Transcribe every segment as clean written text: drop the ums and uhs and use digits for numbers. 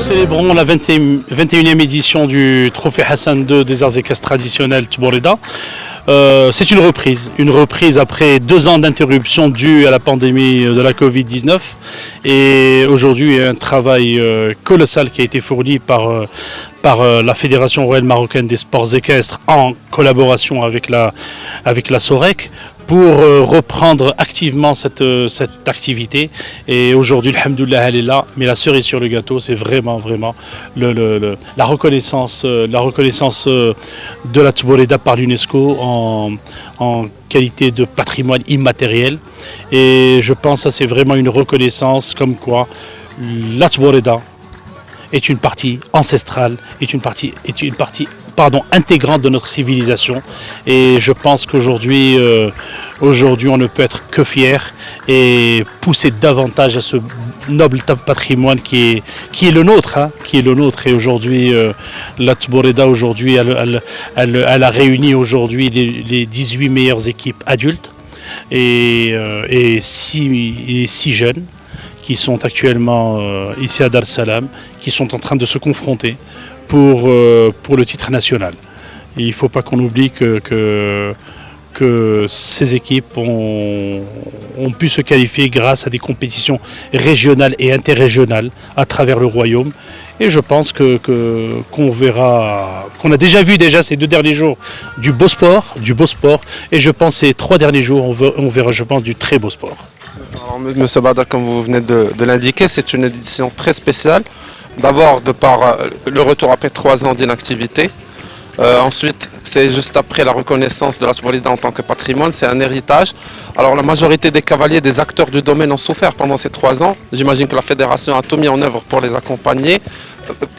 célébrons la 21e édition du Trophée Hassan II des arts équestres traditionnels Tbourida. C'est une reprise après 2 ans d'interruption due à la pandémie de la Covid-19. Et aujourd'hui, il y a un travail colossal qui a été fourni par la Fédération royale marocaine des sports équestres en collaboration avec la SOREC pour reprendre activement cette activité. Et aujourd'hui, alhamdoulilah, elle est là. Mais la cerise sur le gâteau, c'est vraiment la reconnaissance de la Tbourida par l'UNESCO en qualité de patrimoine immatériel. Et je pense que c'est vraiment une reconnaissance comme quoi la Tbourida est une partie ancestrale, est une partie intégrante de notre civilisation. Et je pense qu'aujourd'hui, on ne peut être que fier et pousser davantage à ce noble patrimoine qui est le nôtre. Et aujourd'hui, la Tbourida aujourd'hui, elle a réuni aujourd'hui les 18 meilleures équipes adultes et 6 jeunes qui sont actuellement ici à Dar es Salaam, qui sont en train de se confronter pour le titre national. Et il ne faut pas qu'on oublie que ces équipes ont pu se qualifier grâce à des compétitions régionales et interrégionales à travers le royaume. Et je pense qu'on a déjà vu ces 2 derniers jours du beau sport, et je pense ces 3 derniers jours on verra, je pense, du très beau sport. Alors, Monsieur Bada, comme vous venez de l'indiquer, c'est une édition très spéciale. D'abord de par le retour après 3 ans d'inactivité. Ensuite, c'est juste après la reconnaissance de la Tbourida en tant que patrimoine, c'est un héritage. Alors la majorité des cavaliers, des acteurs du domaine ont souffert pendant ces 3 ans. J'imagine que la fédération a tout mis en œuvre pour les accompagner.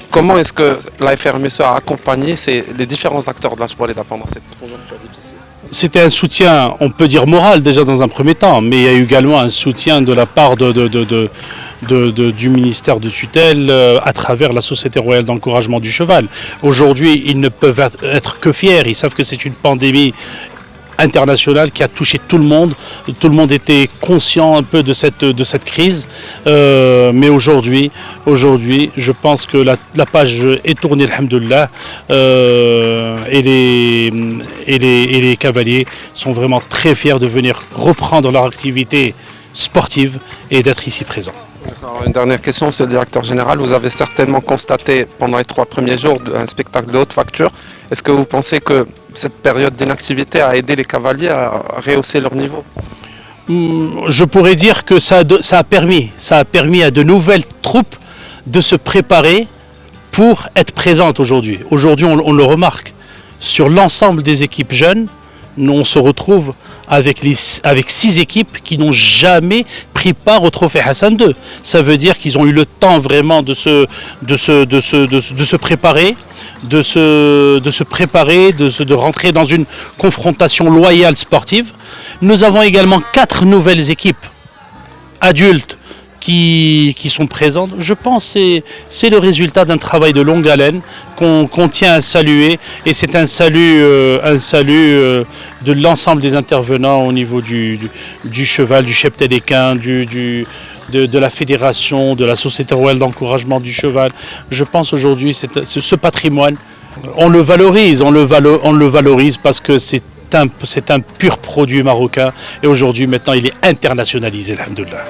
Comment est-ce que la FRMSE a accompagné les différents acteurs de la Tbourida pendant cette conjoncture difficile? C'était un soutien, on peut dire moral déjà dans un premier temps, mais il y a eu également un soutien de la part du ministère de tutelle à travers la Société royale d'encouragement du cheval. Aujourd'hui, ils ne peuvent être que fiers, ils savent que c'est une pandémie internationale qui a touché tout le monde. Tout le monde était conscient un peu de cette crise. Mais aujourd'hui, je pense que la page est tournée, alhamdoulilah. Et les cavaliers sont vraiment très fiers de venir reprendre leur activité sportive et d'être ici présents. Alors, une dernière question, monsieur le directeur général. Vous avez certainement constaté pendant les 3 premiers jours un spectacle de haute facture. Est-ce que vous pensez que cette période d'inactivité a aidé les cavaliers à rehausser leur niveau? Je pourrais dire que ça a permis à de nouvelles troupes de se préparer pour être présentes aujourd'hui. Aujourd'hui, on le remarque, sur l'ensemble des équipes jeunes, on se retrouve avec 6 équipes qui n'ont jamais pris part au Trophée Hassan II. Ça veut dire qu'ils ont eu le temps vraiment de se préparer, de rentrer dans une confrontation loyale sportive. Nous avons également 4 nouvelles équipes adultes qui sont présentes. Je pense que c'est le résultat d'un travail de longue haleine qu'on tient à saluer, et c'est un salut de l'ensemble des intervenants au niveau du cheval, du cheptel équin, de la fédération, de la Société royale d'encouragement du cheval. Je pense aujourd'hui ce patrimoine, on le valorise parce que c'est un pur produit marocain, et aujourd'hui maintenant il est internationalisé, alhamdoulilah.